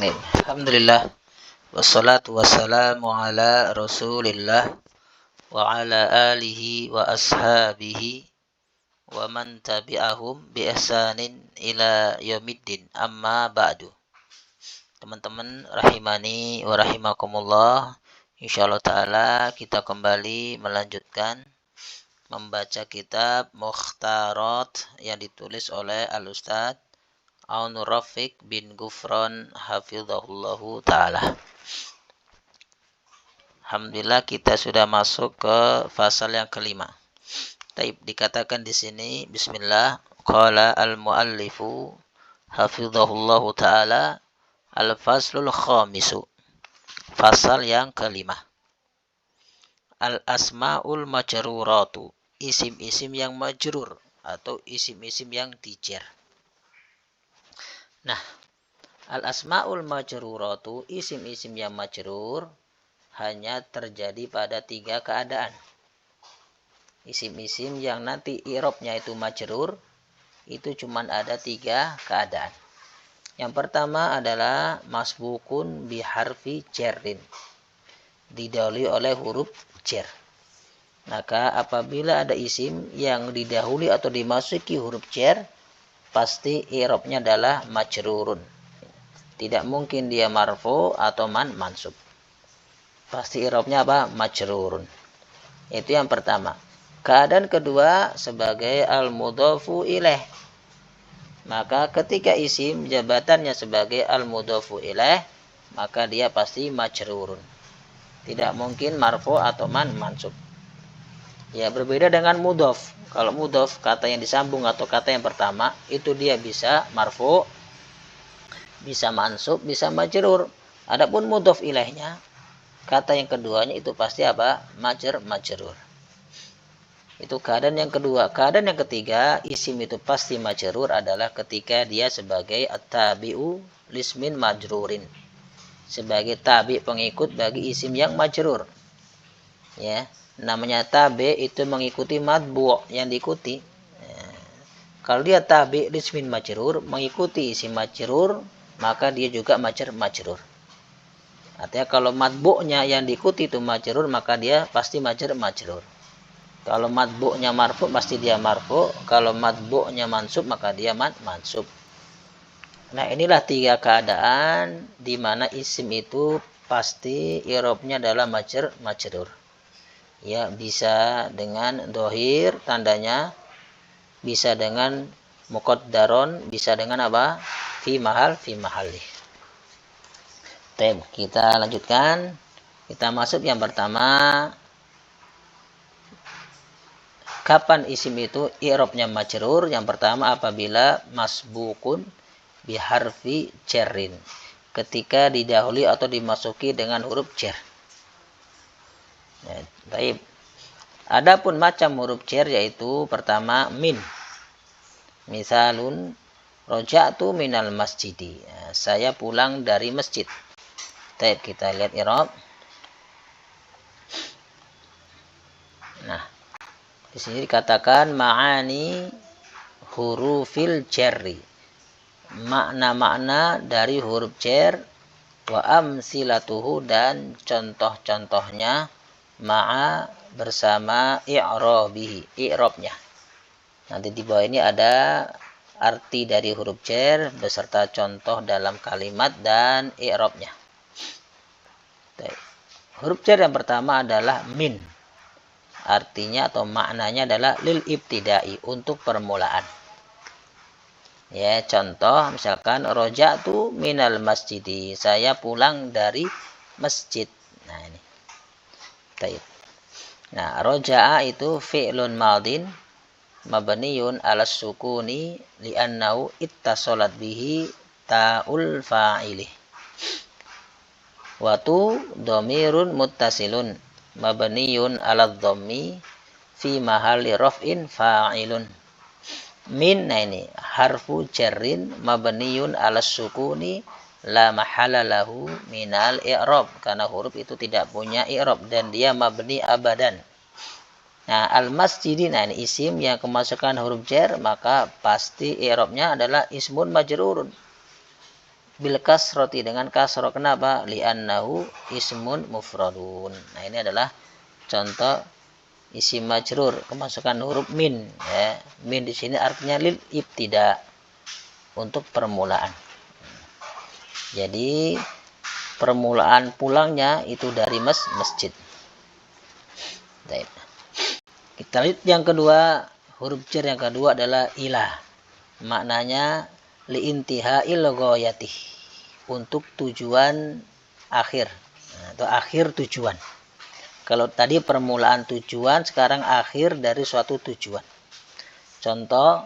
Nih, alhamdulillah wassalatu wassalamu ala Rasulillah wa ala alihi wa ashabihi wa man tabi'ahum bi ihsanin ila yaumiddin. Amma ba'du. Teman-teman rahimani wa rahimakumullah. Insyaallah taala kita kembali melanjutkan membaca kitab Mukhtarat yang ditulis oleh Al-Ustaz Aunur Rafiq bin Gufron hafizahullahu ta'ala. Alhamdulillah kita sudah masuk ke pasal yang kelima. Taib dikatakan di sini bismillah qala al-muallifu hafizahullahu ta'ala al-faslul khamisu. Pasal yang kelima. Al-asmaul majruratu. Isim-isim yang majrur atau isim-isim yang dijer. Nah, al-asma'ul majruratu, isim-isim yang majrur hanya terjadi pada 3 keadaan. Isim-isim yang nanti i'rabnya itu majrur, itu cuma ada 3 keadaan. Yang pertama adalah masbukun biharfi jarrin, didahului oleh huruf jar. Maka apabila ada isim yang didahului atau dimasuki huruf jar, pasti i'rabnya adalah majrurun. Tidak mungkin dia marfu atau mansub. Pasti i'rabnya apa? Majrurun. Itu yang pertama. Keadaan kedua sebagai al-mudhafu ilaih. Maka ketika isim jabatannya sebagai al-mudhafu ilaih, maka dia pasti majrurun. Tidak mungkin marfu atau mansub. Ya, berbeda dengan mudhaf. Kalau mudhaf, kata yang disambung atau kata yang pertama, itu dia bisa marfu, bisa mansub, bisa majrur. Adapun mudhaf ilaihnya, kata yang keduanya itu pasti apa? Majrur. Itu keadaan yang kedua. Keadaan yang ketiga, isim itu pasti majrur adalah ketika dia sebagai at-tabi'u lismin majrurin. Sebagai tabi pengikut bagi isim yang majrur. Ya, namanya tabi itu mengikuti matbu' yang diikuti. Kalau dia tabi lismin majrur, mengikuti isim majrur, maka dia juga majrur. Artinya kalau matbu'nya yang diikuti itu majrur, maka dia pasti majrur. Kalau matbu'nya marfu, pasti dia marfu. Kalau matbu'nya mansub, maka dia mansub. Nah, inilah 3 keadaan di mana isim itu pasti i'rabnya adalah majrur. Ya, bisa dengan dohir tandanya, bisa dengan muqaddaron, bisa dengan apa? Fi mahalli. Kita lanjutkan. Kita masuk yang pertama. Kapan isim itu i'rabnya majrur? Yang pertama apabila masbukun biharfi jarrin. Ketika didahului atau dimasuki dengan huruf jar. Ya, baik. Adapun macam huruf jar yaitu pertama min. Misalun roja'tu minal masjidi. Ya, saya pulang dari masjid. Baik, kita lihat i'rab. Nah, di sini dikatakan ma'ani hurufil jarri. Makna-makna dari huruf jar wa amsilatuhu dan contoh-contohnya ma'a bersama i'rabnya. Nanti di bawah ini ada arti dari huruf jar beserta contoh dalam kalimat dan i'rabnya. Huruf jar yang pertama adalah min. Artinya atau maknanya adalah lil ibtidai, untuk permulaan. Ya, contoh misalkan roja'tu minal masjidi, saya pulang dari masjid. Nah, ini. Baik. Nah, roja'a itu fi'lun madin mabniyun 'ala sukuni li'annahu ittasalat bihi ta'ul fa'ili. Watu dhamirun muttasilun mabniyun 'ala dhammi fi mahalli raf'in fa'ilun. Min, nah ini harfu jarrin mabniyun 'ala sukuni la mahala lahu minal i'rab, karena huruf itu tidak punya i'rab dan dia mabni abadan. Nah, al-masjidi, nah ini isim yang kemasukan huruf jar, maka pasti i'rabnya adalah ismun majrurun. bil kasroti dengan kasroh. Kenapa? Li'annahu ismun mufradun. Nah, ini adalah contoh isim majrur kemasukan huruf min, ya. Min di sini artinya lil ibtida, untuk permulaan. Jadi permulaan pulangnya itu dari masjid. Baik. Kita lihat yang kedua, huruf jar yang kedua adalah ilah. Maknanya liintiha'il ghayati, untuk tujuan akhir atau akhir tujuan. Kalau tadi permulaan tujuan, sekarang akhir dari suatu tujuan. Contoh,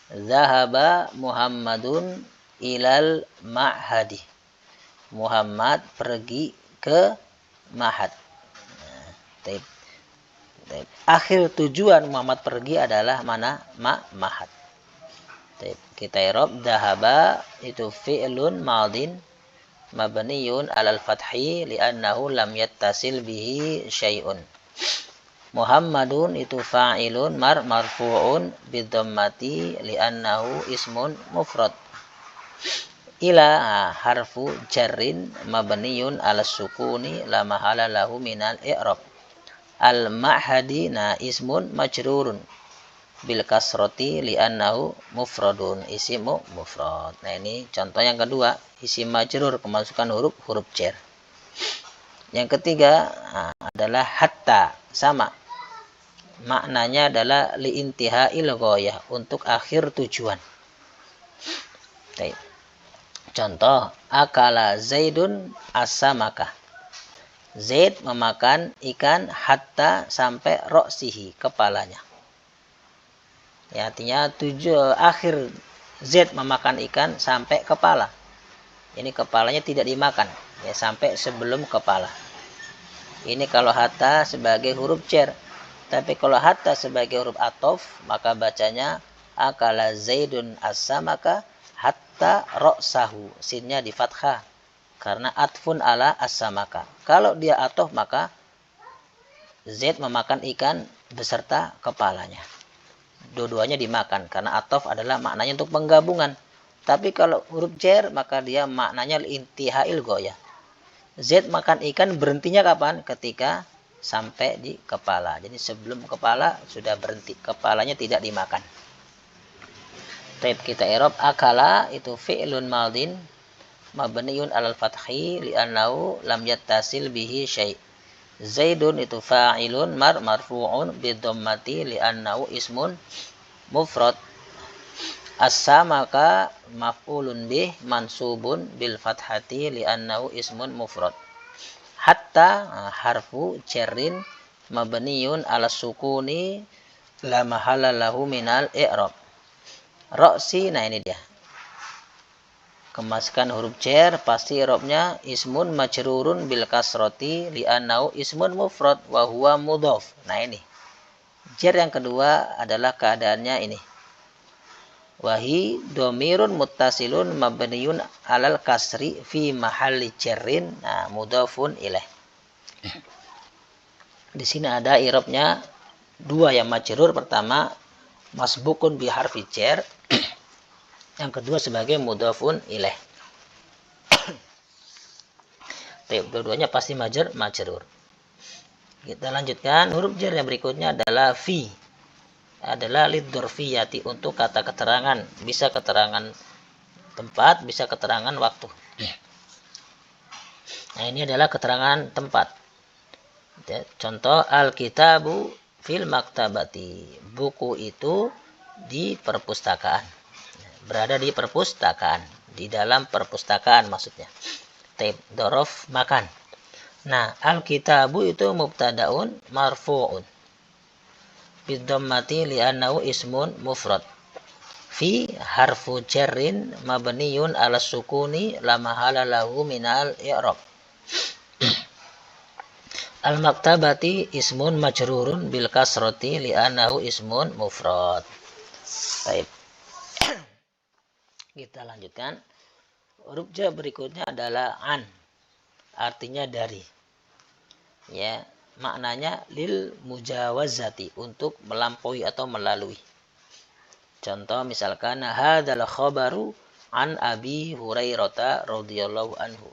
zahaba Muhammadun ilal ma'hadi. Muhammad pergi ke ma'had. Nah, akhir tujuan Muhammad pergi adalah mana? Ma'had. Kita i'rab zahaba itu fi'lun madin mabniyun alal fathi li'annahu lam yattasil bihi syai'un. Muhammadun itu fa'ilun marfu'un bidhammati li'annahu ismun mufrad. Ila harfu jarrin mabniyun alas sukuni la mahala lahu minal i'rab. Al ma'hadi ismun majrurun bil kasroti li'annahu mufradun, isimu mufrad. Nah, ini contoh yang kedua, isim majrur kemasukan huruf jar. Yang ketiga adalah hatta, sama. Maknanya adalah liintiha'il ghayah, untuk akhir tujuan. Contoh, akala Zaidun as-samaka. Zaid memakan ikan hatta sampai roksihi, kepalanya. Ya, artinya akhir Z memakan ikan sampai kepala. Ini kepalanya tidak dimakan, ya, sampai sebelum kepala. Ini kalau hatta sebagai huruf jar. Tapi kalau hatta sebagai huruf atof, maka bacanya akala Zaidun as-samaka hatta ra'sahu. Sinnya di fathah karena atfun ala as-samaka. Kalau dia atof, maka Z memakan ikan beserta kepalanya. Dua-duanya dimakan karena atof adalah maknanya untuk penggabungan. Tapi kalau huruf jar, maka dia maknanya intiha'il ghayah. Z makan ikan berhentinya kapan? Ketika sampai di kepala. Jadi sebelum kepala sudah berhenti, kepalanya tidak dimakan. Kita i'rab akala itu fi'lun madin mabniyun alal fathi li'annahu lam yattasil bihi syai'. Zaidun itu fa'ilun marfu'un bidhammati li'annahu ismun mufrad. As-samaka maf'ulun bih mansubun bil fathati li'annahu ismun mufrad. Hatta harfu jarrin mabniyun ala sukuni la mahala lahu minal i'rab. Ra'si, nah ini dia. Kemaskan huruf jar, pasti i'rabnya ismun majrurun bil kasroti li'annahu ismun mufrad wa huwa mudhaf. Nah, ini. Jar yang kedua adalah keadaannya ini. Wahi domirun muttasilun mabniyun alal kasri fi mahalli jarrin, mudhafun ilaih. Di sini ada i'rabnya dua yang majrur. Pertama masbukun bi harfi jar. Yang kedua sebagai mudhafun ilaih. Dua-duanya pasti majrur. Kita lanjutkan. Huruf jar yang berikutnya adalah fi. Adalah lidzurfiyati, untuk kata keterangan. Bisa keterangan tempat, bisa keterangan waktu. Nah, ini adalah keterangan tempat. Contoh, al-kitabu fil maktabati. Buku itu di perpustakaan. Berada di perpustakaan, di dalam perpustakaan maksudnya. Dorof makan. Nah, al-kitabu itu mubtadaun marfu'un bidhammati li'annahu ismun mufrad. Fi harfu jarrin mabniyun ala sukuni la mahala lahu minal i'rab. Al-maktabati ismun majrurun bil kasrati li'annahu ismun mufrad. Baik. Kita lanjutkan. Huruf jar berikutnya adalah an. Artinya dari. Ya, maknanya lil mujawazati, untuk melampaui atau melalui. Contoh misalkan hadzal khabaru an Abi Hurairah radhiyallahu anhu.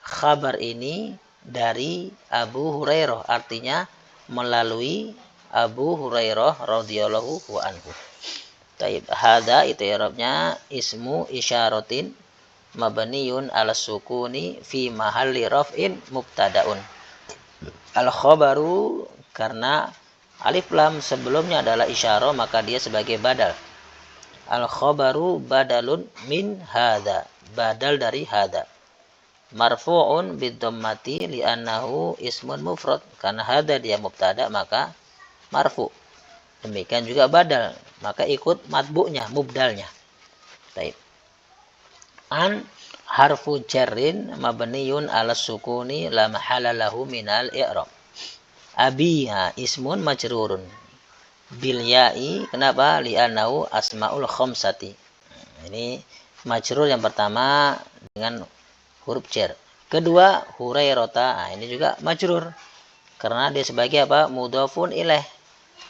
Khabar ini dari Abu Hurairah, artinya melalui Abu Hurairah radhiyallahu anhu. Taib, hada itu i'rabnya ismu isyaratin mabniun ala sukuni fi mahalli raf'in mubtadaun. Al khabaru, karena alif lam sebelumnya adalah isyarah maka dia sebagai badal. Al khabaru badalun min hada, badal dari hada. Marfu'un bidhammati li'annahu ismun mufrad, karena hada dia mubtada maka marfu'. Demikian juga badal, maka ikut matbu'nya, mubdalnya. Baik. An harfu jarrin mabniyun ala sukuni la mahala lahu minal i'rab. Abi ismun majrurun bil ya'i, kenapa? Li'annahu asmaul khamsati. Ini majrur yang pertama dengan huruf jar. Kedua Hurairata, ini juga majrur karena dia sebagai apa? Mudhafun ilaih.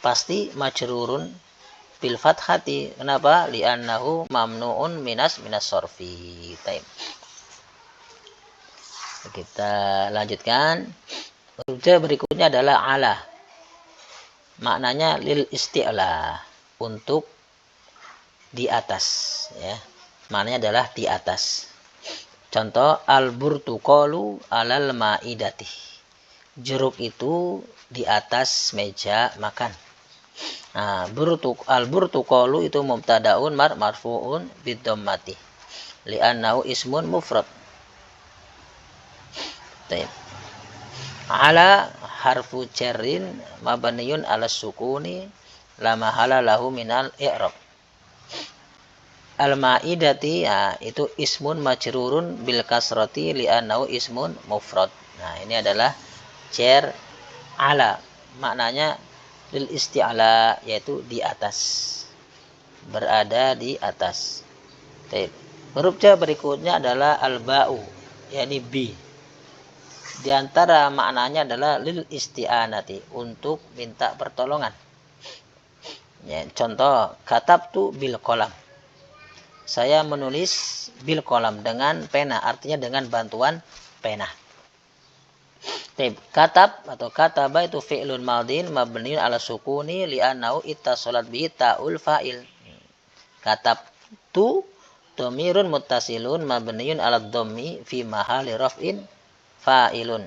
Pasti majrurun bil fathati. Kenapa? Li'annahu mamnu'un minas sorfi. Taib. Kita lanjutkan. Huruf jar berikutnya adalah ala. Maknanya lil isti'la, untuk di atas, ya. Maknanya adalah di atas. Contoh al-burtuqalu alal ma'idati. Jeruk itu di atas meja makan. Nah, al-burtuqalu itu mubtadaun marfu'un bidhammati li'annahu ismun mufrad. Taib. Ala harfu jarrin mabniyun ala sukuni la mahala lahu minal i'rab. Al-ma'idati, itu ismun majrurun bil kasrati li'annahu ismun mufrad. Nah, ini adalah jar ala, maknanya lil isti'la, yaitu di atas, berada di atas. Huruf jar berikutnya adalah al-ba'u, yakni bi. Di antara maknanya adalah lil isti'anati, untuk minta pertolongan. Ya, contoh katabtu bil qalam. Saya menulis bil qalam, dengan pena, artinya dengan bantuan pena. Katab atau kataba itu fi'lun madin mabniun ala sukuni li'annahu ittasalat bihi ta'ul fa'il. Katab tu dhamirun muttasilun mabniun ala dhammi fi mahali raf'in fa'ilun.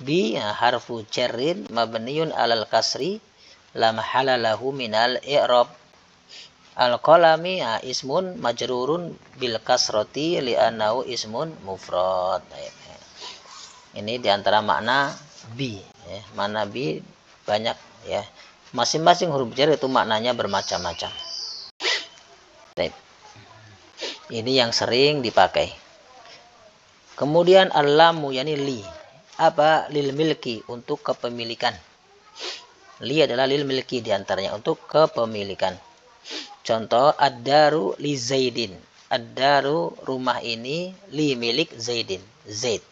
Bi harfu jarrin mabniun alal kasri la mahala lahu minal i'rab. Al-qalami ismun majrurun bil kasrati li'annahu ismun mufrad. Ini diantara makna bi, ya. Makna bi banyak, ya. Masing-masing huruf jar itu maknanya bermacam-macam. Ini yang sering dipakai. Kemudian al-lamu, yakni li. Apa? Lil milki, untuk kepemilikan. Li adalah lil milki, diantaranya untuk kepemilikan. Contoh ad-daru li Zaidin. Ad-daru, rumah ini, li milik Zaidin, Zaid.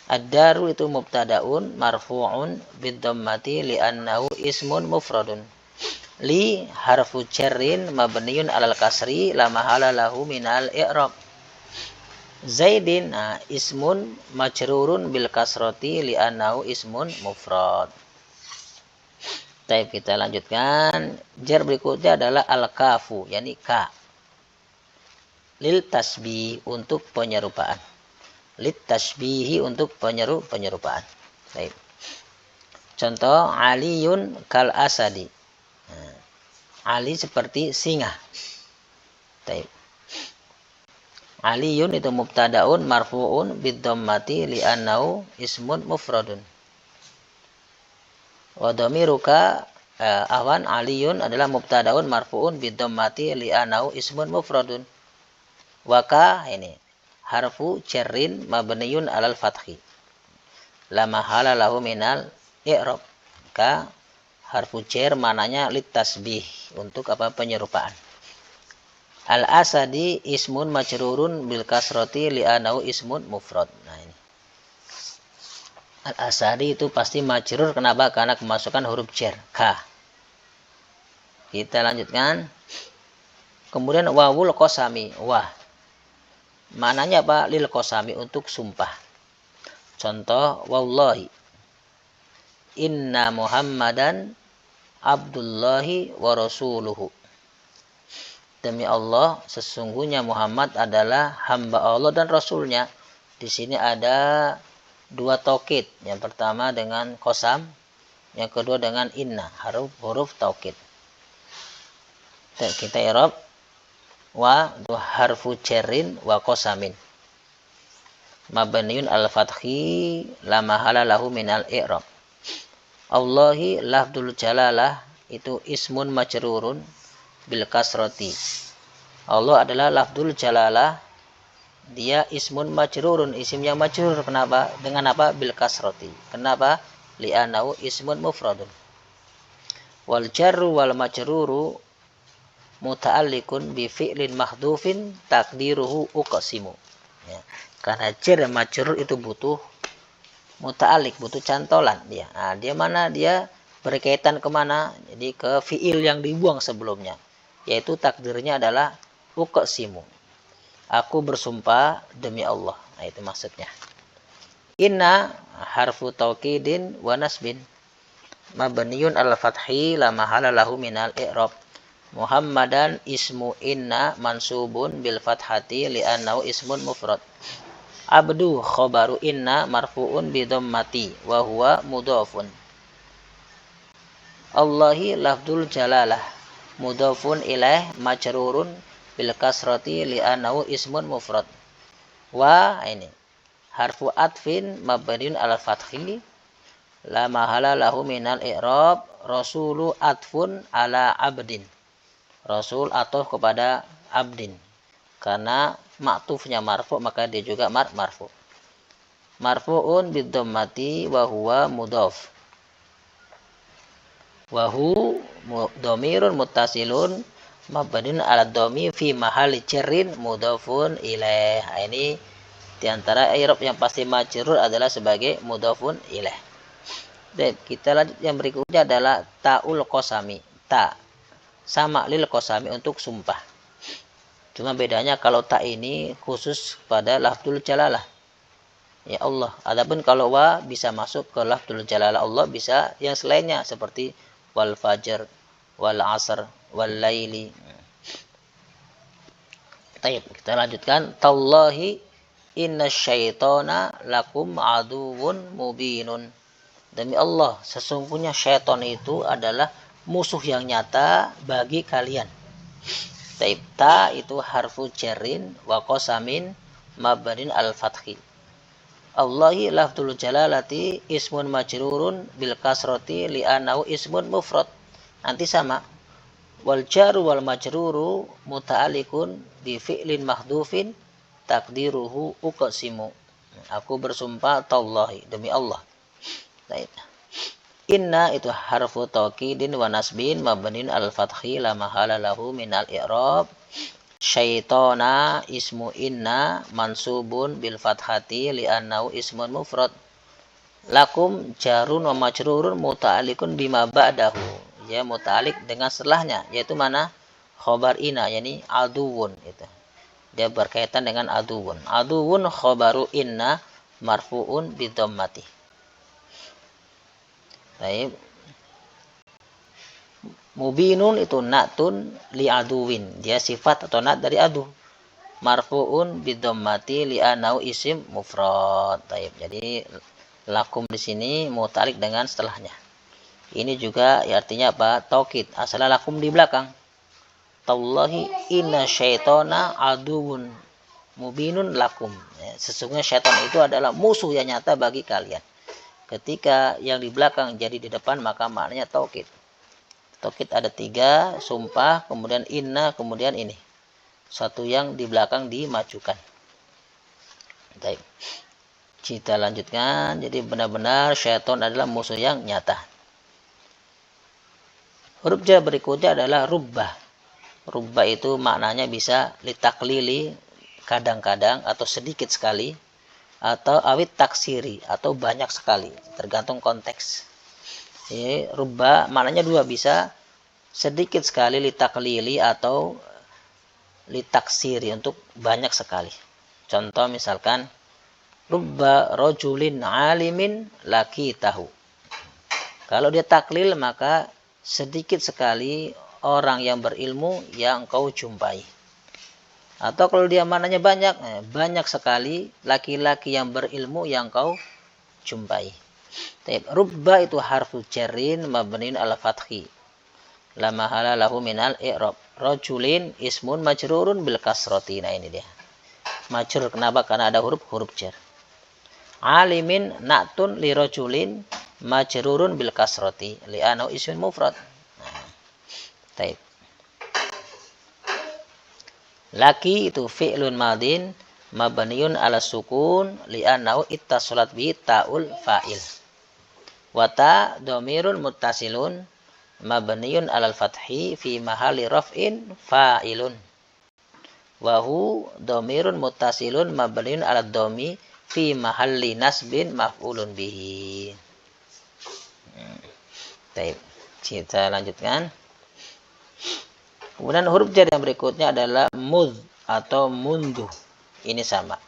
Ad-daru itu mubtadaun marfu'un bidhammati li'annahu ismun mufradun. Li harfu jarrin mabniun alal kasri la mahala lahu minal i'rab. Zaidin ismun majrurun bil kasrati li'annahu ismun mufrad. Baik, kita lanjutkan. Jar berikutnya adalah al-kafu, yakni ka. Lil tasbih, untuk penyerupaan. Lit tasbihi, untuk penyerupaan. Baik. Contoh Aliyun kal asadi. Ali seperti singa. Baik. Aliyun itu mubtadaun marfu'un bidhammati li'annahu ismun mufradun. Wa dhamiruka awan Aliyun adalah mubtadaun marfu'un bidhammati li'annahu ismun mufradun. Waka, ini harfu jarrin mabniyun alal fathi la mahala lahu minal i'rab. Ka harfu jar mananya lit tasbih, untuk apa? Penyerupaan. Al-asadi ismun majrurun bil kasrati li'annahu ismun mufrad. Nah, ini al-asadi itu pasti majrur, kenapa? Karena kemasukan huruf jar ka. Kita lanjutkan. Kemudian wawul qasami, wah. Maknanya apa? Lil qasami, untuk sumpah. Contoh, wallahi inna Muhammadan Abdullahi wa rasuluhu. Demi Allah, sesungguhnya Muhammad adalah hamba Allah dan Rasulnya. Di sini ada dua taukid. Yang pertama dengan qasam, yang kedua dengan inna, huruf taukid. Kita i'rab wa harfu jarrin wa qasamin. Mabniun al-fathi la mahala lahu min al-i'rab. Allahi lafdul jalalah itu ismun majrurun bil kasrati. Allah adalah lafdul jalalah, dia ismun majrurun, isim yang majrur. Kenapa? Dengan apa? Bil kasrati. Kenapa? Li'annahu ismun mufradun. Wal jarru wal majruru muta'alliqun bi fi'lin mahdhufin taqdiruhu uqsimu. Ya. Karena jar dan majrur itu butuh muta'alliq, butuh cantolan dia. Nah, dia mana? Dia berkaitan kemana? Jadi ke fi'il yang dibuang sebelumnya, yaitu takdirnya adalah uqsimu. Aku bersumpah demi Allah. Nah, itu maksudnya. Inna harfu taukidin wa nasbin mabniyun al-fathi la mahala lahu minal i'rab. Muhammadan ismu inna mansubun bil fathati li'annahu ismun mufrad. Abdu khobaru inna marfu'un bi dhammati wa huwa mudhafun. Allahi lafdul jalalah mudhafun ilaih majrurun bil kasrati li'annahu ismun mufrad. Wa ini harfu atfin mabniun al fathi la mahala lahu minal i'rab. Rasulu atfun ala abdin. Rasul atuf kepada abdin. Karena maktufnya marfu, maka dia juga marfu. Marfu'un bid dhammati wa huwa mudhaf. Wa hu dhamirun muttasilun mabniun ala dhammi fi mahalli jarrin mudhafun ilaih. Ini diantara i'rab yang pasti majrur adalah sebagai mudhafun ilaih. Dan kita lanjut, yang berikutnya adalah ta'ul qasami. Ta sama lil qasami, untuk sumpah. Cuma bedanya kalau ta ini khusus pada lafzul jalalah, ya Allah. Adapun kalau wa bisa masuk ke lafzul jalalah Allah, bisa yang selainnya seperti wal fajr, wal asr, wal laili. Baik, kita lanjutkan. Tallahi inna syaitana lakum aduwwun mubinun. Demi Allah, sesungguhnya syaitan itu adalah musuh yang nyata bagi kalian. Taib, ta itu harfu jarrin wa qasamin mabnin al-fathi. Allahi lafdul jalalati ismun majrurun bil kasrati li'annahu ismun mufrad. Nanti sama. Wal jaru wal majruru muta'alliqun bi fi'lin mahdhufin taqdiruhu uqsimu. Aku bersumpah tallahi, demi Allah. Taib. Inna itu harfu taukidin wa nasbin mabnin al-fathi la mahala lahu minal i'rab. Syaitana ismu inna mansubun bil fathati li'annahu ismun mufrad. Lakum jarun wa majrurun muta'alliqun bima ba'dahu. Ya, muta'alliq dengan setelahnya, yaitu mana? Khobar inna, yani aduwun gitu. Dia berkaitan dengan aduwun. Aduwun khobaru inna marfu'un bi dhammati. Baik. Mubinun itu na'tun li aduwin. Dia sifat atau na'at dari adu. Marfu'un bidhammati li'anau isim mufrad. Baik. Jadi lakum di sini muta'alliq dengan setelahnya. Ini juga ya, artinya apa? Taukid. Asalnya lakum di belakang. Tallahi inna syaitana aduwun mubinun lakum. Ya, sesungguhnya syaitan itu adalah musuh yang nyata bagi kalian. Ketika yang di belakang jadi di depan, maka maknanya taukid. Taukid ada 3, sumpah, kemudian inna, kemudian ini. Satu yang di belakang dimajukan. Baik. Kita lanjutkan. Jadi benar-benar syaitan adalah musuh yang nyata. Huruf jar berikutnya adalah rubbah. Rubbah itu maknanya bisa litaklili, kadang-kadang atau sedikit sekali, atau awit taksiri, atau banyak sekali, tergantung konteks. Rubba maknanya 2, bisa sedikit sekali litaklili atau litaksiri, untuk banyak sekali. Contoh misalkan rubba rajulin alimin laki tahu. Kalau dia taklil maka sedikit sekali orang yang berilmu yang kau jumpai. Atau kalau dia maknanya banyak, banyak sekali laki-laki yang berilmu yang kau jumpai. Rubba itu harfu jarrin mabniun ala fathi, la mahala lahu minal i'rab. Rajulin ismun majrurun bil kasrati. Nah ini dia. Majrur kenapa? Karena ada huruf jar. Alimin na'tun li rajulin majrurun bil kasrati li'annahu ismun mufrad. Taib. Laki itu fi'lun madin mabniun ala sukun li'annahu ittasalat bi ta'ul fa'il. Wata dhamirun muttasilun mabniun alal fathi fi mahalli raf'in fa'ilun. Wahu dhamirun muttasilun mabniun ala dhammi fi mahalli nasbin maf'ulun bihi. Baik, kita lanjutkan. Kemudian huruf jar yang berikutnya adalah mudh atau mundu. Ini sama.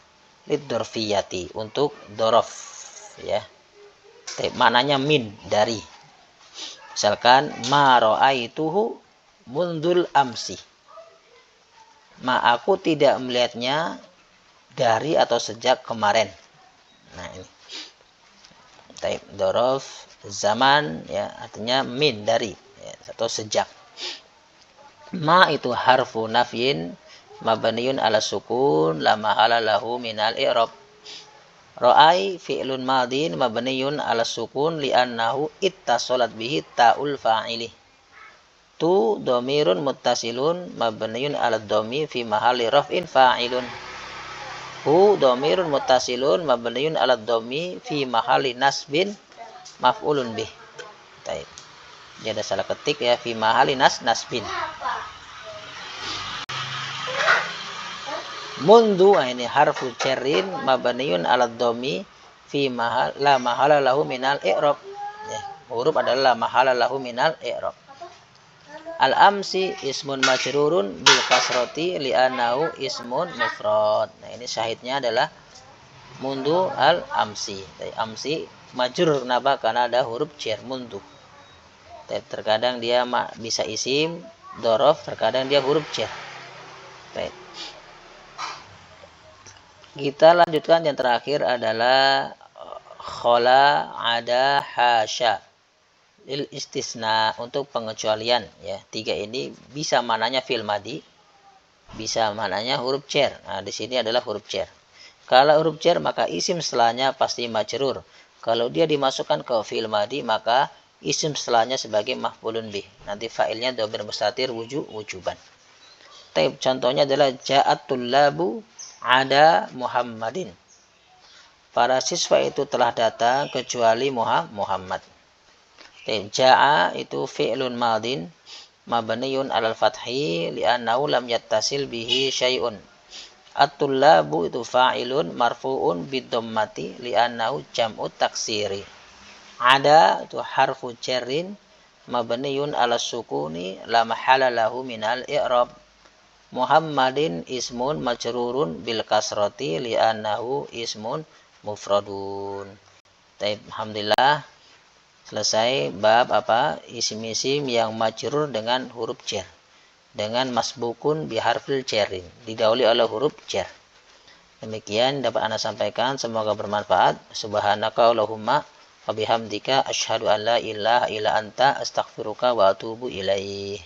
Lidzarfiyati, untuk dzaraf ya. Baik, maknanya min, dari. Misalkan ma ra'aituhu mundul amsi. Ma aku tidak melihatnya dari atau sejak kemarin. Nah ini. Taib dzaraf zaman ya, artinya min, dari ya, atau sejak. Ma itu harfu nafyin mabniun ala sukun la mahala lahu minal i'rab. Ra'ai fi'lun madin mabniun ala sukun li'annahu ittasalat bihi ta'ul fa'ili. Tu dhamirun muttasilun mabniun ala dhammi fi mahalli raf'in fa'ilun. Hu dhamirun muttasilun mabniun ala dhammi fi mahalli nasbin maf'ulun bih. Baik. Dia ada salah ketik ya, fi mahalli nasbin. Mundu ini harfu jarrin mabniun ala dhammi fi mahal la mahala lahu minal i'rab. Ya, huruf adalah la mahala lahu minal i'rab. Al amsi ismun majrurun bil kasrati li'annahu ismun mufrad. Nah, ini syahidnya adalah mundu al amsi. Amsi majrur kenapa? Karena ada huruf jar mundu. Terkadang dia bisa isim dzaraf, terkadang dia huruf jar. Baik. Kita lanjutkan yang terakhir adalah khola, ada, hasya. Lil istisna, untuk pengecualian ya. Tiga ini bisa mananya fi'il madi, bisa mananya huruf jar. Nah, di sini adalah huruf jar. Kalau huruf jar maka isim setelahnya pasti majrur. Kalau dia dimasukkan ke fi'il madi maka isim setelahnya sebagai maf'ulun bih. Nanti fa'ilnya dhamir mustatir wujuban. Taib, contohnya adalah ja'at tullabu ada Muhammadin. Para siswa itu telah datang kecuali Muhammad. Ja'a itu fi'lun madin mabniun alal fathi li'annahu lam yattasil bihi syai'un. At-tullabu itu fa'ilun marfu'un bid-dhammati li'annahu jam'u taksiri. Ada itu harfu jarrin mabniun ala sukuni la mahala lahu minal i'rab. Muhammadin ismun majrurun bil kasrati li'annahu ismun mufradun. Taib, alhamdulillah selesai bab isim-isim yang majrur dengan huruf jar, dengan masbukun biharfil jarrin, didahului oleh huruf jar. Demikian dapat Anda sampaikan, semoga bermanfaat. Subhanaka Allahumma wa bihamdika asyhadu an la ilaha illa anta astaghfiruka wa atubu ilaih.